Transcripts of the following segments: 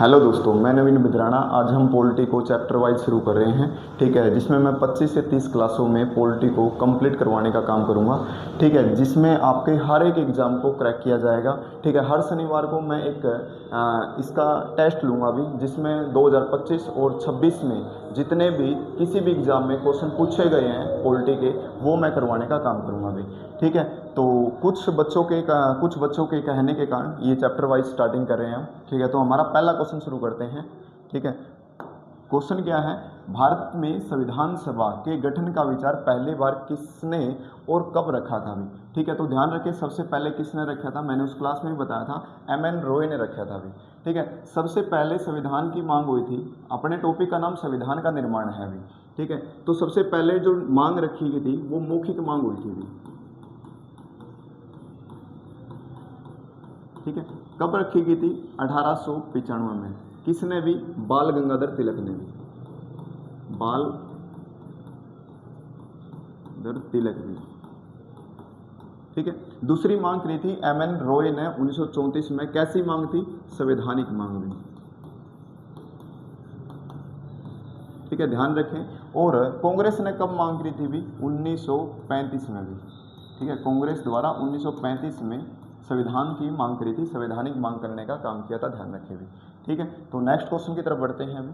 Hello दोस्तों, मैं नवीन बिद्राना। आज हम पॉलिटी को चैप्टर वाइज शुरू कर रहे हैं, ठीक है, जिसमें मैं 25 से 30 क्लासों में पॉलिटी को कंप्लीट करवाने का काम करूंगा, ठीक है, जिसमें आपके हर एक एग्ज़ाम को क्रैक किया जाएगा, ठीक है। हर शनिवार को मैं एक इसका टेस्ट लूँगा अभी, जिसमें 2025 और 26 में जितने भी किसी भी एग्ज़ाम में क्वेश्चन पूछे गए हैं पॉलिटी के, वो मैं करवाने का काम करूँगा अभी, ठीक है। तो कुछ बच्चों के कहने के कारण ये चैप्टर वाइज स्टार्टिंग कर रहे हैं हम, ठीक है। तो हमारा पहला क्वेश्चन शुरू करते हैं, ठीक है। क्वेश्चन क्या है? भारत में संविधान सभा के गठन का विचार पहली बार किसने और कब रखा था अभी, ठीक है। तो ध्यान रखें, सबसे पहले किसने रखा था? मैंने उस क्लास में भी बताया था, M.N. रॉय ने रखा था अभी, ठीक है। सबसे पहले संविधान की मांग हुई थी, अपने टॉपिक का नाम संविधान का निर्माण है अभी, ठीक है। तो सबसे पहले जो मांग रखी गई थी वो मौखिक मांग हुई थी अभी, ठीक है। कब रखी गई थी? 1895 में। किसने भी? बाल गंगाधर तिलक ने भी, बाल गंगाधर तिलक भी, ठीक है। दूसरी मांग करी थी M.N. रॉय ने 1934 में। कैसी मांग थी? संवैधानिक मांग भी, ठीक है, ध्यान रखें। और कांग्रेस ने कब मांग करी थी भी? 1935 में भी, ठीक है। कांग्रेस द्वारा 1935 में संविधान की मांग करी थी, संवैधानिक मांग करने का काम किया था, ध्यान रखें भी, ठीक है। तो नेक्स्ट क्वेश्चन की तरफ बढ़ते हैं अभी।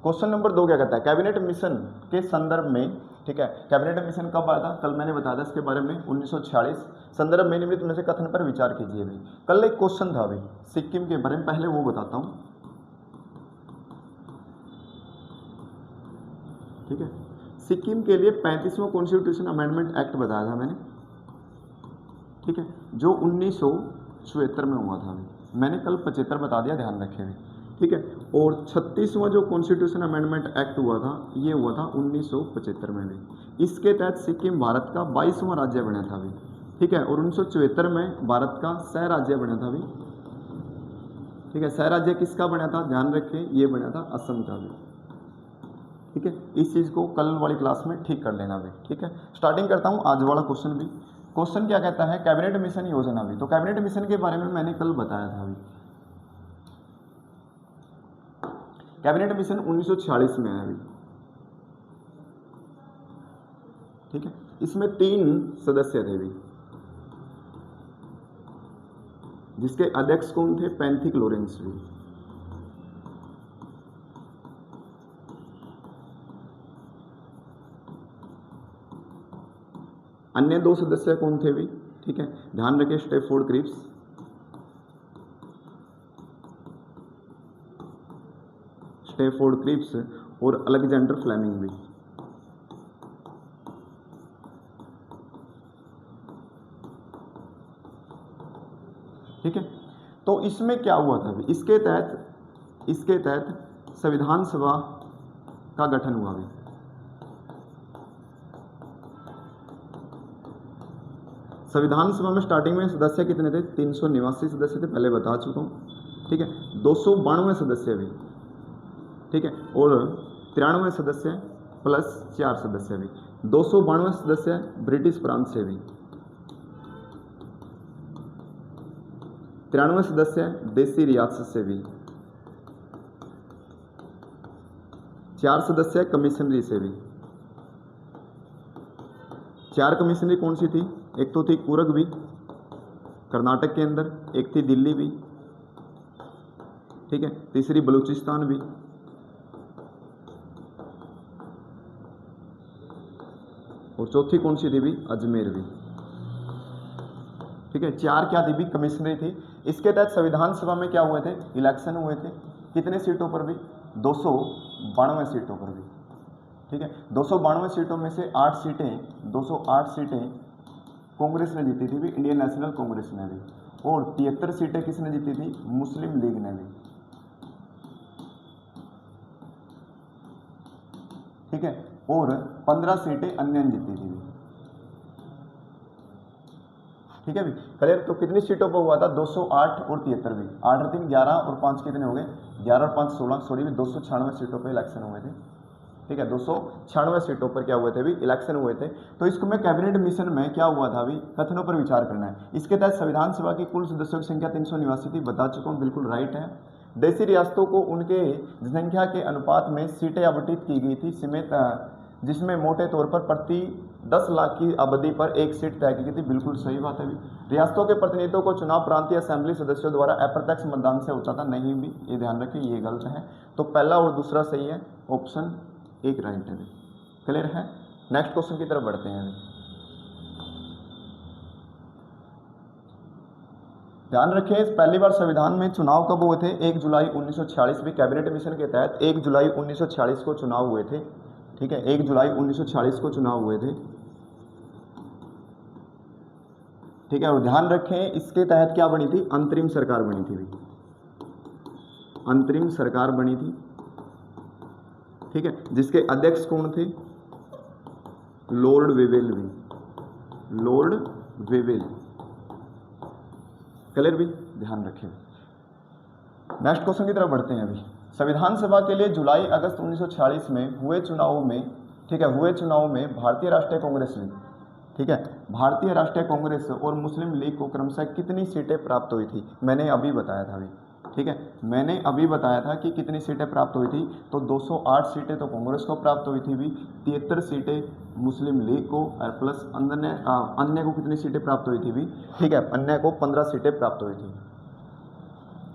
क्वेश्चन नंबर 2 क्या कहता है? कैबिनेट मिशन के संदर्भ में, ठीक है, कैबिनेट मिशन कब आया था? कल मैंने बताया था इसके बारे में, 1946। संदर्भ में निम्नलिखित में से कथन पर विचार कीजिए भी। कल एक क्वेश्चन था अभी सिक्किम के बारे में, पहले वो बताता हूं, ठीक है। सिक्किम के लिए 35वां कॉन्स्टिट्यूशन अमेंडमेंट एक्ट बताया था मैंने, ठीक है, जो 1974 में हुआ था। मैंने कल 75 बता दिया, ध्यान रखें भी, ठीक है। और 36वां जो कॉन्स्टिट्यूशन अमेंडमेंट एक्ट हुआ था, ये हुआ था 1975 में भी। इसके तहत सिक्किम भारत का 22वां राज्य बना था अभी, ठीक है। और 1974 में भारत का सह राज्य बना था अभी, ठीक है। सह राज्य किसका बना था? ध्यान रखें, ये बना था असम का भी, ठीक है। इस चीज़ को कल वाली क्लास में ठीक कर लेना भी, ठीक है। स्टार्टिंग करता हूँ आज वाला क्वेश्चन भी। क्वेश्चन क्या कहता है? कैबिनेट मिशन योजना भी। तो कैबिनेट मिशन के बारे में मैंने कल बताया था अभी। कैबिनेट मिशन 1946 में है अभी, ठीक है। इसमें 3 सदस्य थे अभी, जिसके अध्यक्ष कौन थे? पैंथिक लॉरेंस भी, अन्य 2 सदस्य कौन थे भी, ठीक है, ध्यान रखें, स्टैफोर्ड क्रिप्स, स्टैफोर्ड क्रिप्स और अलेक्जेंडर फ्लेमिंग भी, ठीक है। तो इसमें क्या हुआ था? इसके तहत संविधान सभा का गठन हुआ भी। संविधान सभा में स्टार्टिंग में सदस्य कितने थे? 389 सदस्य थे, पहले बता चुका हूँ, ठीक है। 292 सदस्य भी, ठीक है। और 93 सदस्य प्लस 4 सदस्य भी, 292 सदस्य ब्रिटिश प्रांत से भी, 93 सदस्य देसी रियासत से भी, 4 सदस्य कमिश्नरी से भी। 4 कमिश्नरी कौन सी थी? एक तो थी कूर्ग भी कर्नाटक के अंदर, एक थी दिल्ली भी, ठीक है, तीसरी बलूचिस्तान भी, और चौथी कौन सी थी भी? अजमेर भी, ठीक है। 4 क्या थी भी? कमिश्नरी थी। इसके तहत संविधान सभा में क्या हुए थे? इलेक्शन हुए थे। कितने सीटों पर भी? 292 सीटों पर भी, ठीक है। 292 सीटों में से 208 सीटें कांग्रेस ने जीती थी भी, इंडियन नेशनल कांग्रेस ने भी। और 73 सीटें किसने जीती थी? मुस्लिम लीग ने भी, ठीक है। और 15 सीटें अन्य ने जीती थी, ठीक है भी, क्लियर। तो कितनी सीटों पर हुआ था? 208 और 73 भी, 8 और 3 11 और 5 कितने हो गए? 11 और 5 16, सॉरी भी 296 सीटों पर इलेक्शन हुए थे, ठीक है, 296 सीटों पर क्या हुए थे अभी इलेक्शन हुए थे। तो इसको मैं कैबिनेट मिशन में क्या हुआ था अभी कथनों पर विचार करना है। इसके तहत संविधान सभा की कुल सदस्यों की संख्या 389 थी, बता चुका हूँ, बिल्कुल राइट है। देशी रियासतों को उनके जनसंख्या के अनुपात में सीटें आवंटित की गई थी समेत, जिसमें मोटे तौर पर प्रति 10 लाख की अवधि पर एक सीट तय की गई थी, बिल्कुल सही बात है भी। रियासतों के प्रतिनिधियों को चुनाव प्रांतीय असेंबली सदस्यों द्वारा अप्रत्यक्ष मतदान से होता था, नहीं भी, ये ध्यान रखिए, ये गलत है। तो पहला और दूसरा सही है, ऑप्शन एक राइट है। क्लियर है। नेक्स्ट क्वेश्चन की तरफ बढ़ते हैं। ध्यान रखिए, पहली बार संविधान में चुनाव कब हुए थे? 1 जुलाई 1946 भी कैबिनेट मिशन के तहत 1 जुलाई 1946 को चुनाव हुए थे। ठीक है, 1 जुलाई 1946 को चुनाव हुए थे। ठीक है, और ध्यान रखें इसके तहत क्या बनी थी? अंतरिम सरकार बनी थी, अंतरिम सरकार बनी थी। ठीक है, जिसके अध्यक्ष कौन थे? लॉर्ड वेवेल भी, लॉर्ड वेवेल। क्लियर भी, ध्यान रखें। नेक्स्ट क्वेश्चन की तरफ बढ़ते हैं। अभी संविधान सभा के लिए जुलाई अगस्त 1946 में हुए चुनाव में, ठीक है, हुए चुनाव में भारतीय राष्ट्रीय कांग्रेस ने, ठीक है, भारतीय राष्ट्रीय कांग्रेस और मुस्लिम लीग को क्रमशः कितनी सीटें प्राप्त हुई थी? मैंने अभी बताया था अभी, ठीक है, मैंने अभी बताया था कि कितनी सीटें प्राप्त हुई थी। तो 208 सीटें तो कांग्रेस को प्राप्त हुई थी भी, 73 सीटें मुस्लिम लीग को, और प्लस अन्य को कितनी सीटें प्राप्त हुई थी भी? ठीक है, अन्य को 15 सीटें प्राप्त हुई थी।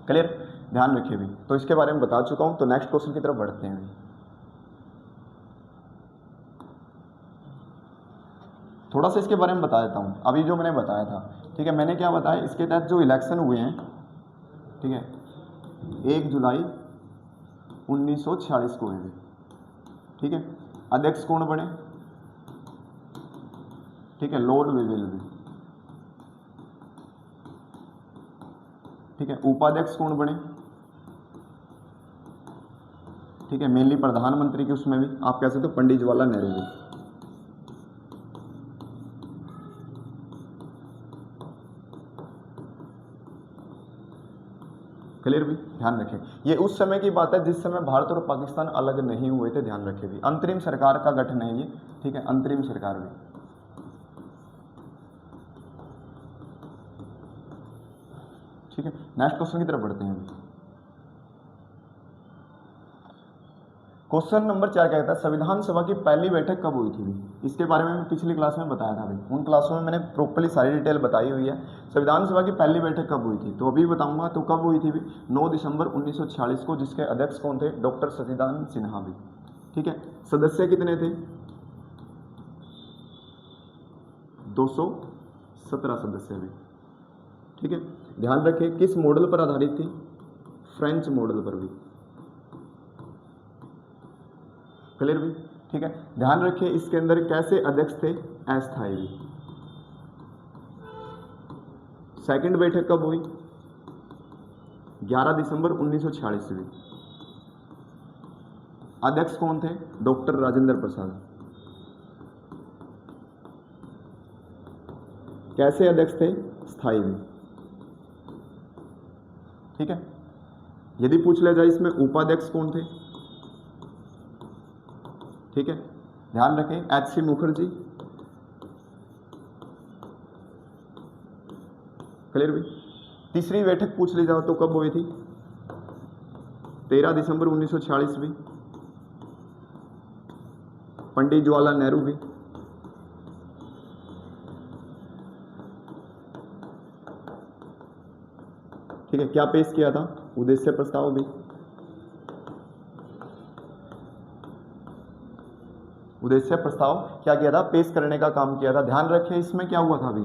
क्लियर, ध्यान रखिए भी। तो इसके बारे में बता चुका हूं। तो नेक्स्ट क्वेश्चन की तरफ बढ़ते हैं। थोड़ा सा इसके बारे में बता देता हूं, अभी जो मैंने बताया था। ठीक है, मैंने क्या बताया, इसके तहत जो इलेक्शन हुए हैं, ठीक है, 1 जुलाई 1946 को हुए। ठीक है, अध्यक्ष कौन बने? ठीक है, लॉर्ड वेवेल भी। ठीक है, उपाध्यक्ष कौन बने? ठीक है, मेनली प्रधानमंत्री के उसमें भी आप कह सकते हो पंडित जवाहरलाल नेहरू भी। क्लियर भी, ध्यान रखें। ये उस समय की बात है जिस समय भारत और पाकिस्तान अलग नहीं हुए थे, ध्यान रखें भी। अंतरिम सरकार का गठन है ये, ठीक है, अंतरिम सरकार भी। ठीक है, नेक्स्ट क्वेश्चन की तरफ बढ़ते हैं। क्वेश्चन नंबर 4 क्या कहता है? संविधान सभा की पहली बैठक कब हुई थी? इसके बारे में मैं पिछली क्लास में बताया था भाई, उन क्लासों में मैंने प्रॉपर्ली सारी डिटेल बताई हुई है। संविधान सभा की पहली बैठक कब हुई थी तो अभी बताऊंगा। तो कब हुई थी भी? 9 दिसंबर 1946 को, जिसके अध्यक्ष कौन थे? डॉक्टर सचिदानंद सिन्हा भी। ठीक है, सदस्य कितने थे? 217 सदस्य भी। ठीक है, ध्यान रखें किस मॉडल पर आधारित थी? फ्रेंच मॉडल पर भी। क्लियर भी, ठीक है, ध्यान रखिए इसके अंदर कैसे अध्यक्ष थे? अस्थायी भी। सेकंड बैठक कब हुई? 11 दिसंबर 1946 में। अध्यक्ष कौन थे? डॉक्टर राजेंद्र प्रसाद। कैसे अध्यक्ष थे? स्थायी भी। ठीक है, यदि पूछ लिया जाए इसमें उपाध्यक्ष कौन थे? ठीक है, ध्यान रखें एच.सी. मुखर्जी। क्लियर भी। तीसरी बैठक पूछ ली जाओ तो कब हुई थी? 13 दिसंबर 1946 भी। पंडित जवाहरलाल नेहरू भी। ठीक है, क्या पेश किया था? उद्देश्य प्रस्ताव भी। उद्देश्य प्रस्ताव क्या किया था? पेश करने का काम किया था। ध्यान रखें इसमें क्या हुआ था अभी,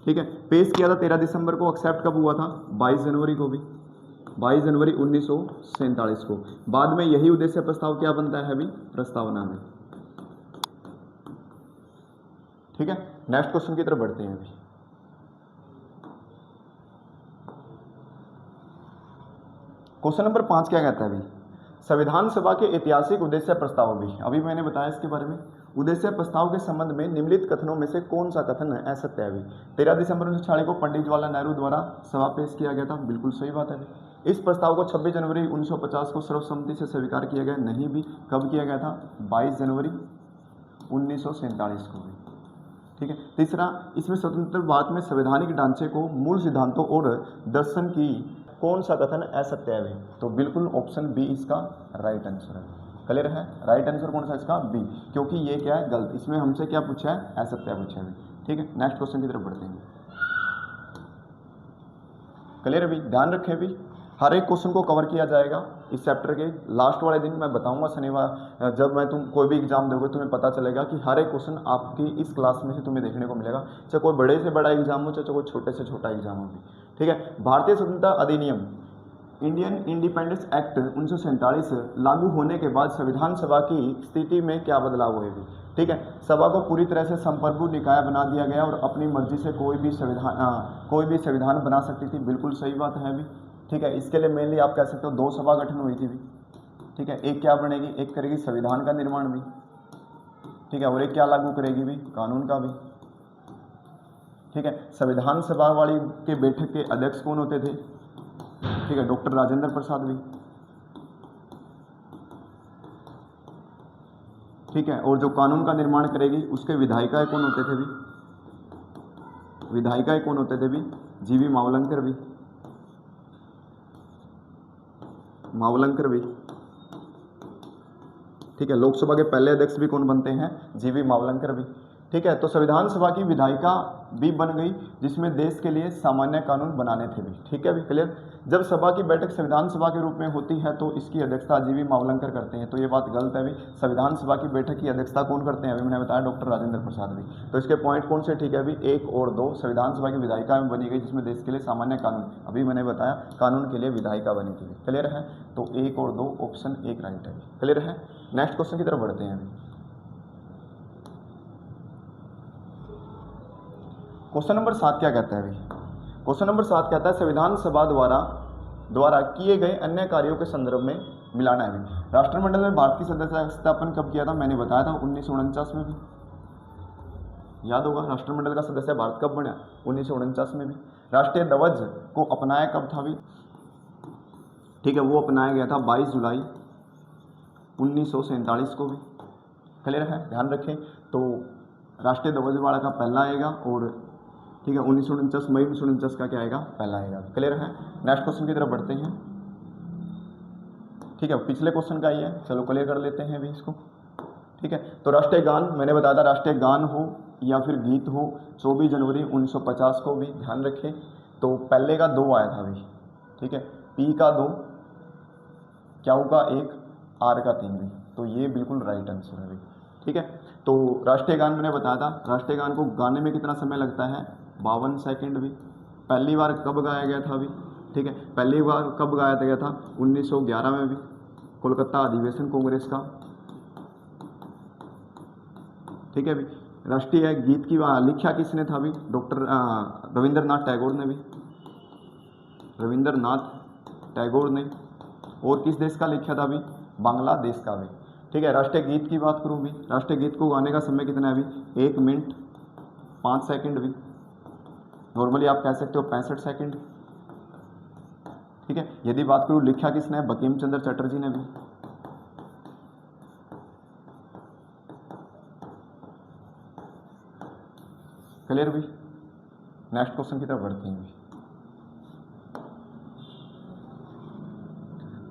ठीक है, पेश किया था 13 दिसंबर को, एक्सेप्ट कब हुआ था? 22 जनवरी को भी, 22 जनवरी 1947 को। बाद में यही उद्देश्य प्रस्ताव क्या बनता है अभी? प्रस्तावना में। ठीक है, नेक्स्ट क्वेश्चन की तरफ बढ़ते हैं। अभी क्वेश्चन नंबर 5 क्या कहता है? अभी संविधान सभा के ऐतिहासिक उद्देश्य प्रस्ताव भी, अभी मैंने बताया इसके बारे में। उद्देश्य प्रस्ताव के संबंध में निम्नलिखित कथनों में से कौन सा कथन है असत्य है? अभी 13 दिसंबर 1946 को पंडित जवाहरलाल नेहरू द्वारा सभा पेश किया गया था, बिल्कुल सही बात है। इस प्रस्ताव को 26 जनवरी 1950 को सर्वसम्मति से स्वीकार किया गया, नहीं भी। कब किया गया था? 22 जनवरी 1947 को भी। ठीक है। तीसरा, इसमें स्वतंत्र भारत में संवैधानिक ढांचे को मूल सिद्धांतों और दर्शन की कौन सा कथन असत्य है? तो बिल्कुल ऑप्शन बी इसका राइट आंसर है। क्लियर है? राइट आंसर कौन सा इसका? बी, क्योंकि ये क्या है? गलत। इसमें हमसे क्या पूछा है? असत्य पूछा है। ठीक है, नेक्स्ट क्वेश्चन की तरफ बढ़ते हैं। क्लियर भी? ध्यान रखें भी, हर एक क्वेश्चन को कवर किया जाएगा इस चैप्टर के लास्ट वाले दिन। मैं बताऊंगा शनिवार, जब मैं तुम कोई भी एग्जाम दोगे तुम्हें पता चलेगा कि हर एक क्वेश्चन आपकी इस क्लास में से तुम्हें देखने को मिलेगा, चाहे कोई बड़े से बड़ा एग्जाम हो, चाहे कोई छोटे से छोटा एग्जाम हो भी। ठीक है। भारतीय स्वतंत्रता अधिनियम इंडियन इंडिपेंडेंस एक्ट 1947 लागू होने के बाद संविधान सभा की स्थिति में क्या बदलाव हुए भी? ठीक है। सभा को पूरी तरह से संप्रभु निकाय बना दिया गया और अपनी मर्जी से कोई भी संविधान बना सकती थी। बिल्कुल सही बात है भी। ठीक है। इसके लिए मेनली आप कह सकते हो 2 सभा गठन हुई थी भी। ठीक है। एक क्या बनेगी? एक करेगी संविधान का निर्माण भी। ठीक है। और एक क्या लागू करेगी भी? कानून का भी। ठीक है। संविधान सभा वाली के बैठक के अध्यक्ष कौन होते थे? ठीक है, डॉक्टर राजेंद्र प्रसाद भी। ठीक है। और जो कानून का निर्माण करेगी उसके विधायिकाएं कौन होते थे भी? विधायिकाएं कौन होते थे भी? जीवी मावलंकर भी। मावलंकर भी। ठीक है। लोकसभा के पहले अध्यक्ष भी कौन बनते हैं? जीवी मावलंकर भी। ठीक है। तो संविधान सभा की विधायिका भी बन गई, जिसमें देश के लिए सामान्य कानून बनाने थे भी। ठीक है भी। क्लियर? जब सभा की बैठक संविधान सभा के रूप में होती है तो इसकी अध्यक्षता जीवी मावलंकर करते हैं, तो ये बात गलत है भी। संविधान सभा की बैठक की अध्यक्षता कौन करते हैं? अभी मैंने बताया डॉक्टर राजेंद्र प्रसाद भी। तो इसके पॉइंट कौन से ठीक है अभी? 1 और 2 संविधान सभा की विधायिका में बनी गई, जिसमें देश के लिए सामान्य कानून, अभी मैंने बताया कानून के लिए विधायिका बनी थी। क्लियर है? तो 1 और 2 ऑप्शन 1 राइट है। क्लियर है? नेक्स्ट क्वेश्चन की तरफ बढ़ते हैं अभी। क्वेश्चन नंबर 7 क्या कहता है अभी? क्वेश्चन नंबर 7 कहता है संविधान सभा द्वारा किए गए अन्य कार्यों के संदर्भ में मिलाना है। राष्ट्रमंडल में भारत की सदस्यता स्थापन कब किया था? मैंने बताया था 1949 में भी। याद होगा, राष्ट्रमंडल का सदस्य भारत कब बना? 1949 में भी। राष्ट्रीय ध्वज को अपनाया कब था भी? ठीक है, वो अपनाया गया था 22 जुलाई 1947 को भी। क्लियर है? ध्यान रखें। तो राष्ट्रीय ध्वज वाला का पहला आएगा और ठीक है 1949 मई 1949 का क्या आएगा? पहला आएगा। क्लियर है? नेक्स्ट क्वेश्चन की तरफ बढ़ते हैं। ठीक है, पिछले क्वेश्चन का ही है, चलो क्लियर कर लेते हैं अभी इसको। ठीक है। तो राष्ट्रीय गान मैंने बताया था, राष्ट्रीय गान हो या फिर गीत हो 24 जनवरी 1950 को भी। ध्यान रखें। तो पहले का 2 आया था अभी। ठीक है, पी का 2, क्याऊ का 1, आर का 3 भी। तो ये बिल्कुल राइट आंसर है अभी। ठीक है। तो राष्ट्रीय गान मैंने बताया था, राष्ट्रीय गान को गाने में कितना समय लगता है? 52 सेकंड भी। पहली बार कब गाया गया था अभी? ठीक है, पहली बार कब गाया गया था? 1911 में भी, कोलकाता अधिवेशन कांग्रेस का। ठीक है भी। राष्ट्रीय गीत की लिखा किसने था भी? डॉक्टर रविंद्रनाथ टैगोर ने भी। रविंद्रनाथ टैगोर ने। और किस देश का लिखा था भी? बांग्लादेश का भी। ठीक है। राष्ट्रीय गीत की बात करूँ भी, राष्ट्रीय गीत को गाने का समय कितना है अभी? 1 मिनट 5 सेकंड भी। नॉर्मली आप कह सकते हो 65 सेकंड। ठीक है। यदि बात करूँ लिखा किसने? बंकिम चंद्र चटर्जी ने भी। क्लियर भी? नेक्स्ट क्वेश्चन की तरफ बढ़ते हैं।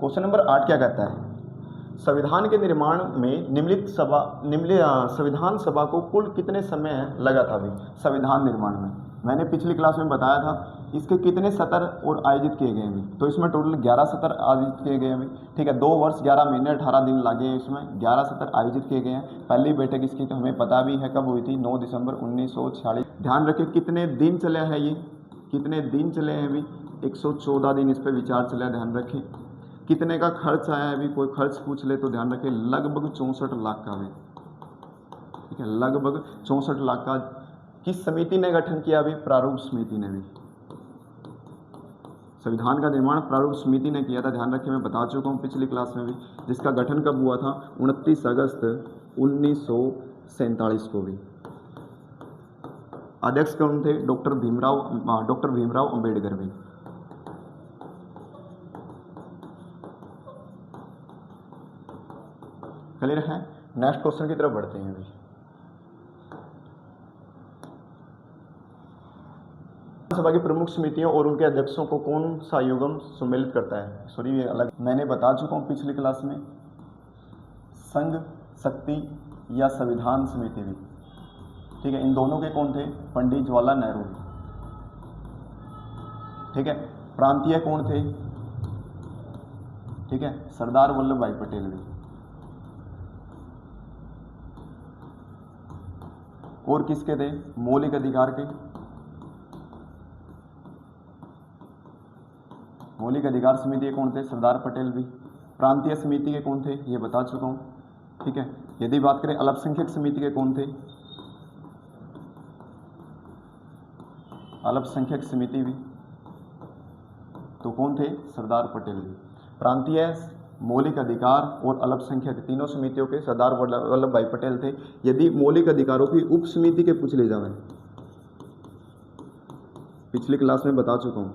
क्वेश्चन नंबर 8 क्या कहता है? संविधान के निर्माण में संविधान सभा को कुल कितने समय लगा था अभी? संविधान निर्माण में मैंने पिछली क्लास में बताया था इसके कितने सत्र और आयोजित किए गए अभी। तो इसमें टोटल 11 सत्र आयोजित किए गए अभी। ठीक है, 2 वर्ष 11 महीने 18 दिन लगे हैं, इसमें 11 सत्र आयोजित किए गए हैं। पहली बैठक इसकी तो हमें पता भी है कब हुई थी, 9 दिसंबर 1946। ध्यान रखें कितने दिन चले हैं ये? कितने दिन चले हैं अभी? 114 दिन इस पर विचार चला। ध्यान रखें। कितने का खर्च आया है अभी? कोई खर्च पूछ ले तो ध्यान रखें लगभग 64 लाख का भी। ठीक है, लगभग 64 लाख का। किस समिति ने गठन किया अभी? प्रारूप समिति ने भी। संविधान का निर्माण प्रारूप समिति ने किया था। ध्यान रखें, मैं बता चुका हूँ पिछली क्लास में भी। जिसका गठन कब हुआ था? 29 अगस्त 1947 को भी। अध्यक्ष कौन थे? डॉक्टर भीमराव अम्बेडकर भी। क्लियर है। नेक्स्ट क्वेश्चन की तरफ बढ़ते हैं अभी। सभा की प्रमुख समितियों और उनके अध्यक्षों को कौन सा युग्म सम्मिलित करता है? सॉरी ये अलग मैंने बता चुका हूँ पिछली क्लास में, संघ शक्ति या संविधान समिति भी, ठीक है। इन दोनों के कौन थे? पंडित जवाहरलाल नेहरू, ठीक है। प्रांतीय कौन थे? ठीक है, सरदार वल्लभ भाई पटेल भी। और किसके थे? मौलिक अधिकार के, मौलिक अधिकार समिति के कौन थे? सरदार पटेल भी। प्रांतीय समिति के कौन थे? ये बता चुका हूं, ठीक है। यदि बात करें अल्पसंख्यक समिति के कौन थे? अल्पसंख्यक समिति भी तो कौन थे? सरदार पटेल भी। प्रांतीय, मौलिक अधिकार और अल्पसंख्यक तीनों समितियों के सरदार वल्लभ भाई पटेल थे। यदि मौलिक अधिकारों की उप समिति के पूछ ले जाए, पिछली क्लास में बता चुका हूं,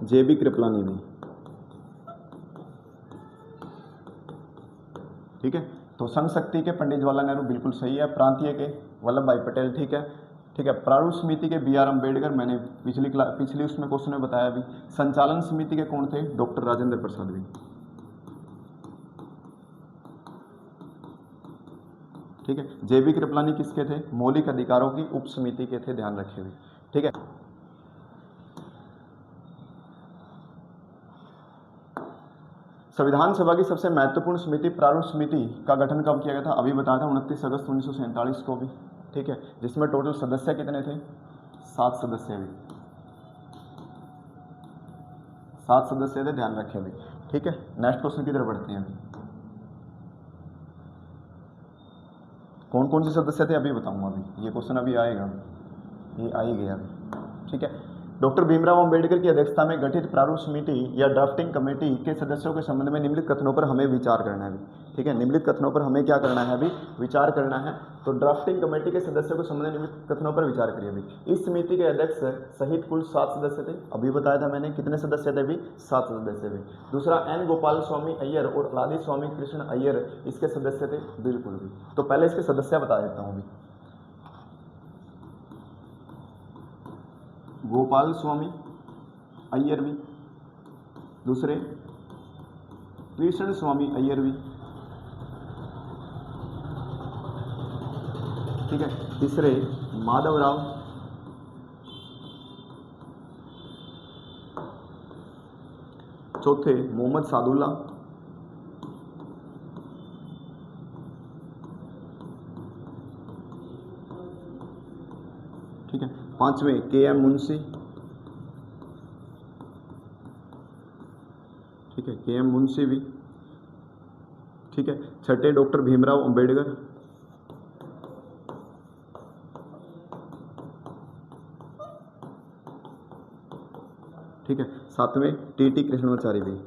जेबी कृपलानी भी, ठीक है। तो संघ शक्ति के पंडित जवाहरलाल नेहरू बिल्कुल सही है, प्रांतीय के वल्लभ भाई पटेल, ठीक है, ठीक है। प्रारूप समिति के बी आर अम्बेडकर, मैंने पिछली उसमें क्वेश्चन में बताया भी। संचालन समिति के कौन थे? डॉक्टर राजेंद्र प्रसाद भी, ठीक है। जेबी कृपलानी किसके थे? मौलिक अधिकारों की उप समिति के थे, ध्यान रखे हुए, ठीक है। संविधान सभा की सबसे महत्वपूर्ण समिति प्रारूप समिति का गठन कब किया गया था? अभी बताया था 29 अगस्त 1947 को भी, ठीक है। जिसमें टोटल सदस्य कितने थे? 7 सदस्य भी, 7 सदस्य थे, ध्यान रखें अभी, ठीक है। नेक्स्ट क्वेश्चन की तरफ बढ़ते हैं अभी। कौन कौन से सदस्य थे अभी बताऊंगा, अभी ये क्वेश्चन अभी आएगा, ये आ ही गया अभी, ठीक है। डॉक्टर भीमराव अंबेडकर की अध्यक्षता में गठित प्रारूप समिति या ड्राफ्टिंग कमेटी के सदस्यों के संबंध में निम्नलिखित कथनों पर हमें विचार करना है अभी, ठीक है। निम्नलिखित कथनों पर हमें क्या करना है अभी? विचार करना है। तो ड्राफ्टिंग कमेटी के सदस्यों के संबंध में निम्नलिखित कथनों पर विचार करिए अभी। इस समिति के अध्यक्ष सहित कुल 7 सदस्य थे, अभी बताया था मैंने, कितने सदस्य थे अभी? 7 सदस्य थे। दूसरा, एन गोपाल स्वामी अय्यर और अलादी स्वामी कृष्ण अय्यर इसके सदस्य थे, बिल्कुल भी। तो पहले इसके सदस्य बता देता हूँ अभी। गोपाल स्वामी अय्यर भी, दूसरे कृष्ण स्वामी अय्यर भी, ठीक है। तीसरे माधवराव, चौथे मोहम्मद सादुल्ला, ठीक है। पांचवें के एम मुंशी, ठीक है, के एम मुंशी भी, ठीक है। छठे डॉक्टर भीमराव अंबेडकर, ठीक है। सातवें टी कृष्णाचार्य भी,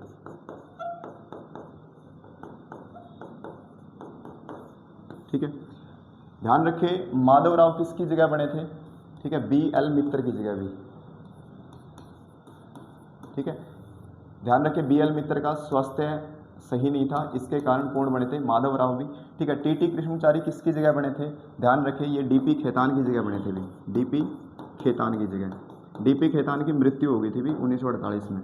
ठीक है। ध्यान रखें माधवराव किसकी जगह बने थे? ठीक है, बी एल मित्तर की जगह भी, ठीक है। ध्यान रखें बी एल मित्तर का स्वास्थ्य सही नहीं था, इसके कारण कौन बने थे? माधवराव भी, ठीक है। टी कृष्णाचार्य किसकी जगह बने थे? ध्यान रखें ये डीपी खेतान की जगह बने थे भी, डीपी खेतान की जगह। डीपी खेतान की मृत्यु हो गई थी भी 1948 में,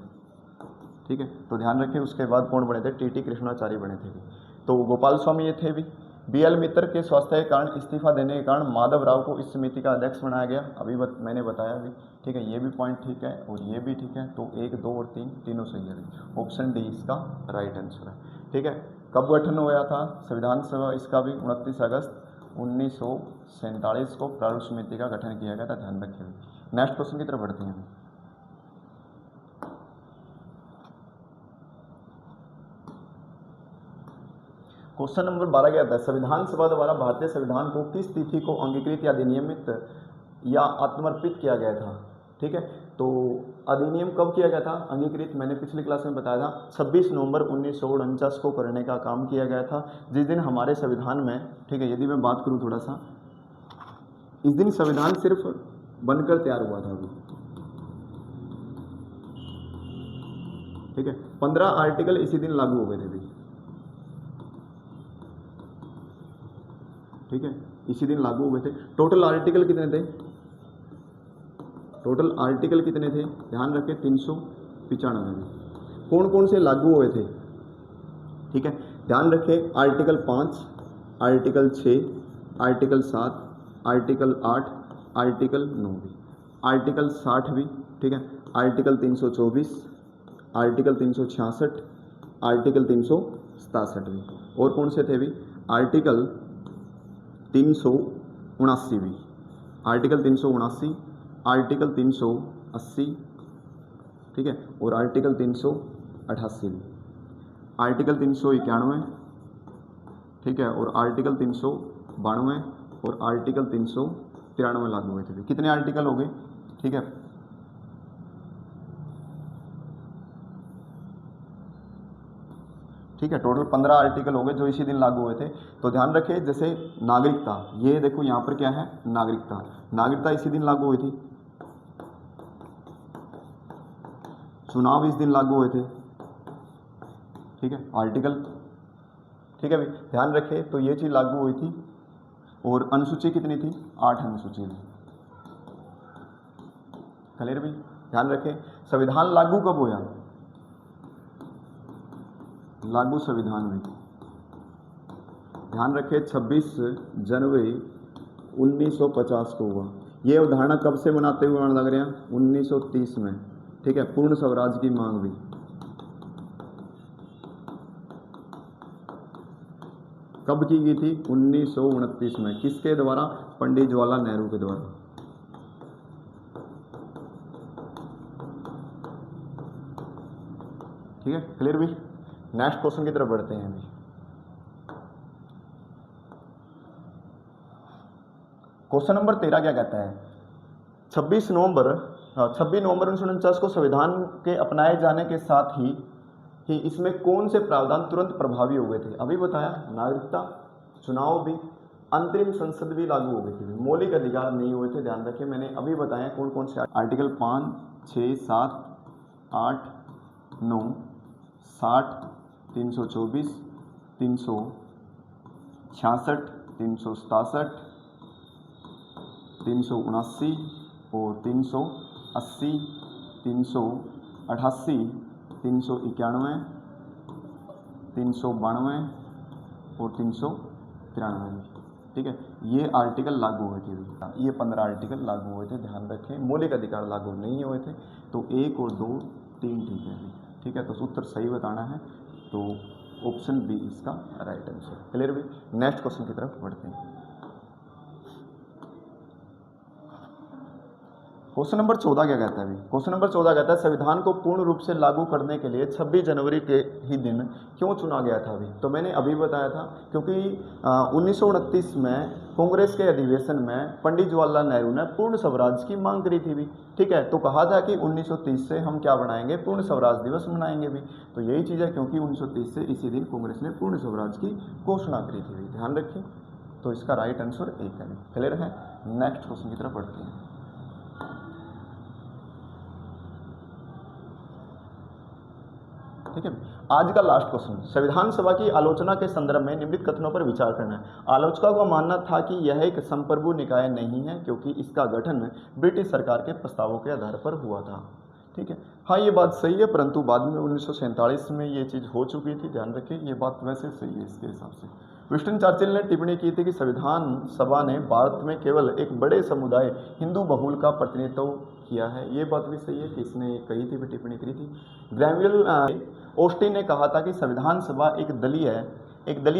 ठीक है। तो ध्यान रखें उसके बाद कौन बने थे? टी कृष्णाचार्य बने थे भी। तो गोपाल स्वामी ये थे भी। बी एल मित्तर के स्वास्थ्य के कारण इस्तीफा देने के कारण माधवराव को इस समिति का अध्यक्ष बनाया गया, अभी मैंने बताया भी, ठीक है। ये भी पॉइंट ठीक है और ये भी ठीक है, तो 1, 2 और 3 तीनों सही है। ऑप्शन डी इसका राइट आंसर है, ठीक है। कब गठन हुआ था संविधान सभा इसका भी? 29 अगस्त 1947 को प्रारूप समिति का गठन किया गया था, ध्यान रखिए। नेक्स्ट क्वेश्चन की तरफ बढ़ते हैं। क्वेश्चन नंबर 12 क्या आता है? संविधान सभा द्वारा भारतीय संविधान को किस तिथि को अंगीकृत या अधिनियमित या आत्मर्पित किया गया था? ठीक है, तो अधिनियम कब किया गया था? अंगीकृत मैंने पिछली क्लास में बताया था 26 नवंबर 1949 को करने का काम किया गया था, जिस दिन हमारे संविधान में, ठीक है, यदि मैं बात करूं थोड़ा सा, इस दिन संविधान सिर्फ बनकर तैयार हुआ था अभी, ठीक है। 15 आर्टिकल इसी दिन लागू हो गए थे भी, ठीक है, इसी दिन लागू हो गए थे। टोटल आर्टिकल कितने थे? टोटल आर्टिकल कितने थे? ध्यान रखें 395 में। कौन कौन से लागू हुए थे? ठीक है, ध्यान रखें article 5, article 6, article 7, article 8, article 9 भी, आर्टिकल 60 भी, ठीक है, आर्टिकल 324, आर्टिकल 366, आर्टिकल 367 भी, और कौन से थे भी? आर्टिकल 379 भी, आर्टिकल 379, आर्टिकल 380, ठीक है, और आर्टिकल 388 भी, आर्टिकल 391, ठीक है, और आर्टिकल 392 और आर्टिकल 393 लागू हुए थे। कितने आर्टिकल हो गए? ठीक है, ठीक है, टोटल 15 आर्टिकल हो गए जो इसी दिन लागू हुए थे। तो ध्यान रखें, जैसे नागरिकता, ये देखो यहाँ पर क्या है, नागरिकता, नागरिकता इसी दिन लागू हुई थी। चुनाव इस दिन लागू हुए थे, ठीक है, आर्टिकल, ठीक है भाई, ध्यान रखें। तो ये चीज़ लागू हुई थी। और अनुसूची कितनी थी? 8 अनुसूची थी। क्लियर भाई, ध्यान रखें। संविधान लागू कब हुआ? लागू संविधान में, ध्यान रखें, 26 जनवरी 1950 को हुआ। ये अवधारणा कब से मनाते हुए लग रहे हैं? 1930 में, ठीक है, पूर्ण स्वराज की मांग भी। कब की गई थी? 1929 में। किसके द्वारा? पंडित जवाहरलाल नेहरू के द्वारा। ठीक है, क्लियर भी। नेक्स्ट क्वेश्चन की तरफ बढ़ते हैं अभी। क्वेश्चन नंबर 13 क्या कहता है? 26 नवंबर 1949 को संविधान के अपनाए जाने के साथ ही इसमें कौन से प्रावधान तुरंत प्रभावी हो गए थे? अभी बताया, नागरिकता, चुनाव भी, अंतरिम संसद भी लागू हो गई थी। मौलिक अधिकार नहीं हुए थे, ध्यान रखें, मैंने अभी बताया कौन कौन से। आर्टिकल 5, 6, 7, 8, 9, 60, 324, 366, 367, 379 और 380, 388, 391, 392 और 393। ठीक है, ये आर्टिकल लागू हुए थे। ये 15 आर्टिकल लागू हुए थे, ध्यान रखें। मौलिक अधिकार लागू नहीं हुए थे। तो 1 और 2, 3 ठीक है। ठीक है, तो उत्तर सही बताना है, तो ऑप्शन बी इसका राइट आंसर। क्लियर भी। नेक्स्ट क्वेश्चन की तरफ बढ़ते हैं। क्वेश्चन नंबर 14 क्या कहता है अभी? क्वेश्चन नंबर 14 कहता है संविधान को पूर्ण रूप से लागू करने के लिए 26 जनवरी के ही दिन क्यों चुना गया था अभी? तो मैंने अभी बताया था, क्योंकि 1929 में कांग्रेस के अधिवेशन में पंडित जवाहरलाल नेहरू ने पूर्ण स्वराज की मांग करी थी भी। ठीक है, तो कहा था कि 1930 से हम क्या बनाएंगे? पूर्ण स्वराज दिवस मनाएंगे भी। तो यही चीज़ है, क्योंकि 1930 से इसी दिन कांग्रेस ने पूर्ण स्वराज की घोषणा करी थी भी। ध्यान रखें, तो इसका राइट आंसर 1 है। क्लियर है। नेक्स्ट क्वेश्चन की तरफ बढ़ते हैं। ठीक है, आज का लास्ट क्वेश्चन, संविधान सभा की आलोचना के संदर्भ में निम्नलिखित कथनों पर विचार करना है। आलोचकों का मानना था कि यह एक संप्रभु निकाय नहीं है, क्योंकि इसका गठन ब्रिटिश सरकार के प्रस्तावों के आधार पर हुआ था। ठीक है, हाँ ये बात सही है, परंतु बाद में 1947 में ये चीज़ हो चुकी थी। ध्यान रखिए, ये बात वैसे सही है इसके हिसाब से। विंस्टन चर्चिल ने टिप्पणी की थी कि संविधान सभा ने भारत में केवल एक बड़े समुदाय हिंदू बहुल का प्रतिनिधित्व किया है। ये बात भी सही है कि इसने कही थी, भी टिप्पणी करी थी। ग्रैवियल ऑस्टिन ने कहा था कि संविधान सभा एक दलीय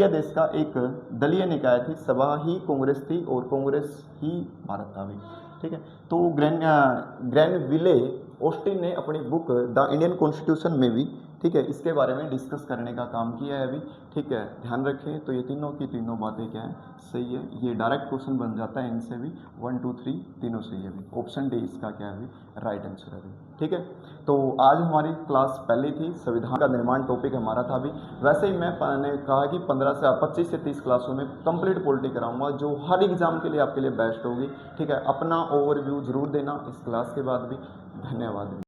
देश का एक दलीय निकाय थी। सभा ही कांग्रेस थी और कांग्रेस ही भारत था भी। ठीक है, तो ग्रैनविले ऑस्टिन ने अपनी बुक द इंडियन कॉन्स्टिट्यूशन में भी, ठीक है, इसके बारे में डिस्कस करने का काम किया है अभी। ठीक है, ध्यान रखें। तो ये तीनों की तीनों बातें क्या है? सही है। ये डायरेक्ट क्वेश्चन बन जाता है इनसे भी। 1, 2, 3 तीनों सही है अभी। ऑप्शन डी इसका क्या है अभी? राइट आंसर है अभी। ठीक है, तो आज हमारी क्लास पहली थी, संविधान का निर्माण टॉपिक हमारा था अभी। वैसे ही मैंने कहा कि 25 से 30 क्लासों में कंप्लीट पॉलिटी कराऊंगा, जो हर एग्जाम के लिए आपके लिए बेस्ट होगी। ठीक है, अपना ओवरव्यू जरूर देना इस क्लास के बाद भी। धन्यवाद।